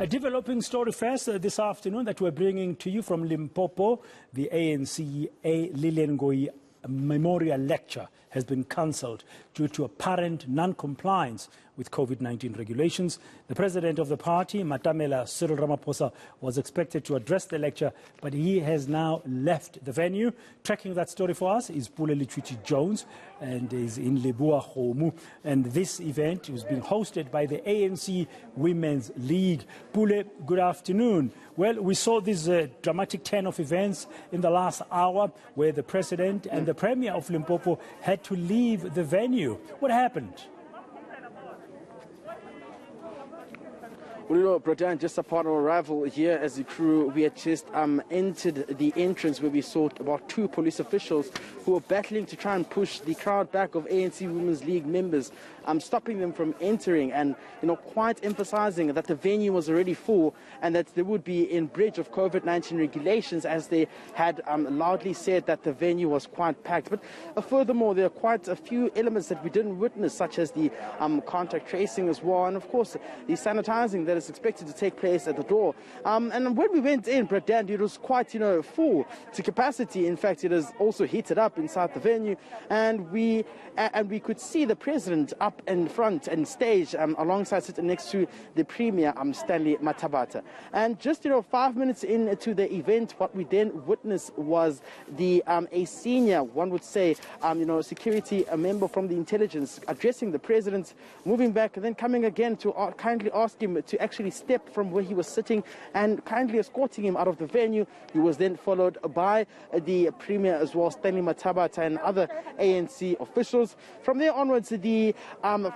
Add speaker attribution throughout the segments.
Speaker 1: A developing story first this afternoon that we're bringing to you from Limpopo. The eNCA Lillian Ngoyi Memorial Lecture has been cancelled due to apparent non-compliance with COVID-19 regulations. The president of the party, Matamela Cyril Ramaphosa, was expected to address the lecture, but he has now left the venue. Tracking that story for us is Pule Letshwiti-Jones and is in Lebowakgomo. And this event was being hosted by the ANC Women's League. Pule, good afternoon. Well, we saw this dramatic turn of events in the last hour where the president and the premier of Limpopo had to leave the venue. What happened?
Speaker 2: Well, you know, Bradan, just upon our arrival here as the crew, we had just entered the entrance where we saw about 2 police officials who were battling to try and push the crowd back of ANC Women's League members, stopping them from entering and, you know, quite emphasizing that the venue was already full and that they would be in breach of COVID-19 regulations, as they had loudly said that the venue was quite packed. But furthermore, there are quite a few elements that we didn't witness, such as the contact tracing as well, and of course the sanitizing that is expected to take place at the door. And when we went in, Bradan, it was quite, you know, full to capacity. In fact, it is also heated up inside the venue, and we could see the president up in front and stage alongside, sitting next to the premier, Stanley Mathabata. And just, you know, 5 minutes into the event, what we then witnessed was a senior, one would say, you know, security, a member from the intelligence, addressing the president, moving back and then coming again to kindly ask him to actually step from where he was sitting and kindly escorting him out of the venue. He was then followed by the premier as well, Stanley Mathabata, and other ANC officials. From there onwards, the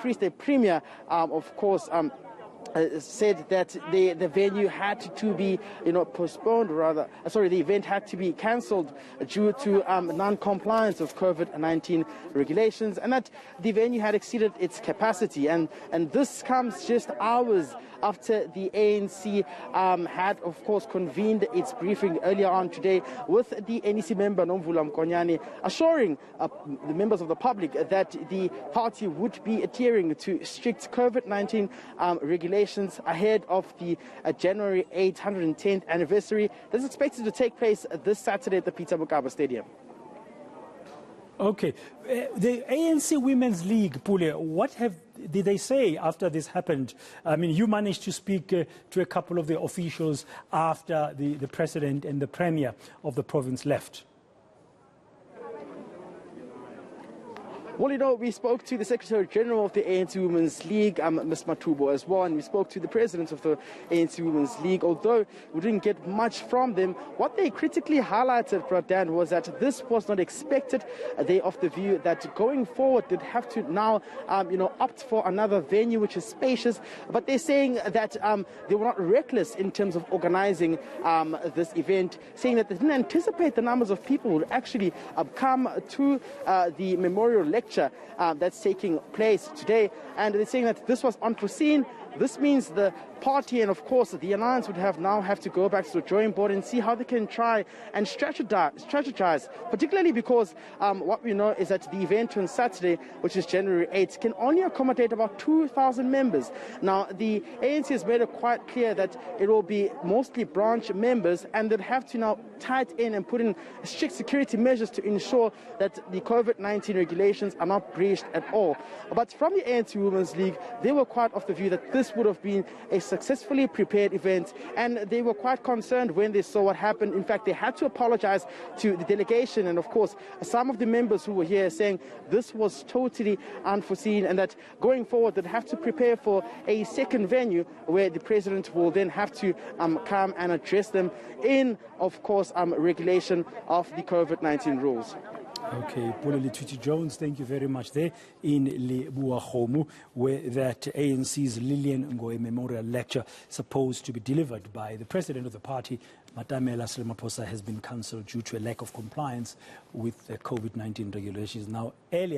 Speaker 2: Free State Premier, of course, said that the venue had to be, you know, postponed, rather, sorry, the event had to be cancelled due to non-compliance of COVID-19 regulations, and that the venue had exceeded its capacity. And this comes just hours after the ANC had, of course, convened its briefing earlier on today with the NEC member, Nomvula Mkonyane, assuring the members of the public that the party would be adhering to strict COVID-19 regulations ahead of the January 810th anniversary that's expected to take place this Saturday at the Peter Mokaba Stadium.
Speaker 1: Okay. The ANC Women's League, Pule, what did they say after this happened? I mean, you managed to speak to a couple of the officials after the president and the premier of the province left.
Speaker 2: Well, you know, we spoke to the Secretary General of the ANC Women's League, Ms. Matubo, as well, and we spoke to the President of the ANC Women's League. Although we didn't get much from them, what they critically highlighted, Bradan, was that this was not expected. They of the view that going forward they'd have to now, you know, opt for another venue which is spacious. But they're saying that they were not reckless in terms of organizing this event, saying that they didn't anticipate the numbers of people who would actually come to the memorial lecture that's taking place today, and they're saying that this was unforeseen. This means the party and, of course, the alliance would have to go back to the drawing board and see how they can try and strategize, particularly because what we know is that the event on Saturday, which is January 8th, can only accommodate about 2,000 members. Now, the ANC has made it quite clear that it will be mostly branch members, and they'd have to now tight in and put in strict security measures to ensure that the COVID-19 regulations are not breached at all. But from the ANC Women's League, they were quite of the view that this would have been a successfully prepared event, and they were quite concerned when they saw what happened. In fact, they had to apologize to the delegation and, of course, some of the members who were here, saying this was totally unforeseen and that going forward they'd have to prepare for a second venue where the president will then have to come and address them in, of course, regulation of the COVID-19 rules.
Speaker 1: Okay, Pule Letshwiti-Jones, thank you very much there in Lebowakgomo, where that ANC's Lillian Ngoyi Memorial Lecture supposed to be delivered by the president of the party, Matamela Cyril Ramaphosa, has been cancelled due to a lack of compliance with the COVID-19 regulations. Now, earlier